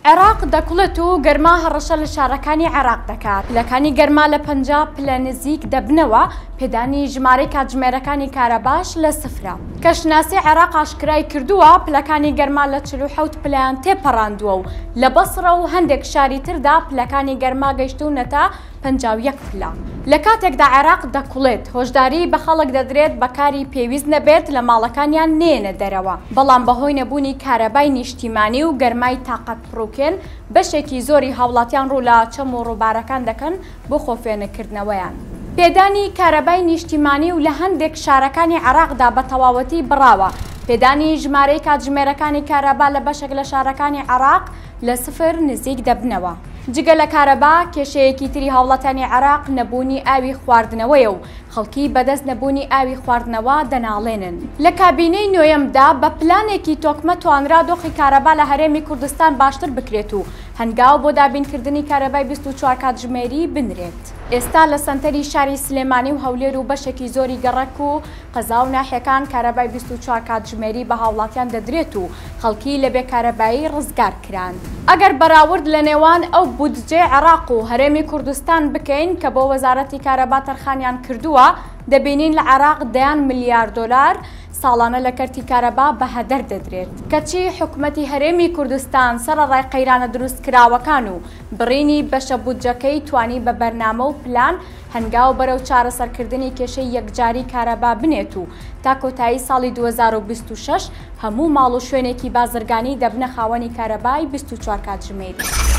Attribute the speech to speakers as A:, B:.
A: عێراق دەکوڵێت و گەرما هەڕەشە لە شارەکانی عێراق دەکات. پلەکانی گەرما لە 50 پلە نزیک دەبنەوە، پێدانی ژمارەی کاتژمێرەکانی کارەباش لە سفرە. کەشناسی عێراق ئاشکرای کردووە پلەکانی گەرما لە 47 پلەیان تێپەڕاندووە و لە بەسڕە و هەندێک شاری تردا پلەکانی گەرما گەیشتوونەتە 51 پلە. لە کاتێکدا عێراق دەکوڵێت هۆشداری بە خەڵک دەدرێت بەکاری پێویست نەبێت لە ماڵەکانیان نێنە دەرەوە، بەڵام بەهۆی نەبوونی کارەبای نیشتیمانی و گەرمای تاقەت پڕووکێن بەشێکی زۆری هاوڵاتیان ڕوو لە چەم و ڕووبارەکان دەکەن بۆ خۆفێنکردنەوەیان. پێدانی کارەبای نیشتیمانی و لە هەندێک شارەکانی عێراقدا بە تەواوەتی بڕاوە. پێدانی ژمارەی کاتژمێرەکانی کارەبا لە بەشێک لە شارەکانی عێراق لە سفر نزیک دەبنەوە. جگە لە کارەبا کێشەیەکی تری هاوڵاتانی عێراق نەبوونی ئاوی خواردنەوەیە و خەڵکی بەدەست نەبوونی ئاوی خواردنەوە دەناڵێنن. لە کابینەی نوێیەمدا بە پلانێکی تۆکمە توانرا دۆخی کارەبا لە هەرێمی کوردستان باشتر بکرێت و هەنگاو بۆ دابینکردنی کارەبای 24 کاتژمێری بنرێت. ئێستا لە سەنتەری شاری سلێمانی و هەولێر و بەشێکی زۆری گەڕەک و قەزا و ناحیەکان کارەبای 24 کاتژمێری بە هاوڵاتیان دەدرێت و خەڵکی لە بێکارەبایی ڕزگار کران. ئەگەر بەراورد لە نێوان ئەو بودجێ عێراق و هەرێمی کوردستان بکەین کە بۆ وەزارەتی کارەبا تەرخانیان کردووە، دەبینین لە عێراق دەیان ملیارد دۆلار ساڵانە لە کەرتی کارەبا بە هەدەر دەدرێت. کەچی حکوومەتی هەرێمی کوردستان سەرەڕای قەیرانە دروستکراوەکان و بڕینی بەشە بودجەکەی توانی بە بەرنامە و پلان هەنگاو بەرەو چارەسەرکردنی کێشەی یەکجاری کارەبا بنێت و تا کۆتایی ساڵی 2026 هەموو ماڵ و شوێنێکی بازرگانی دەبنە خاوەنی کارەبای 24 کاتژمێری.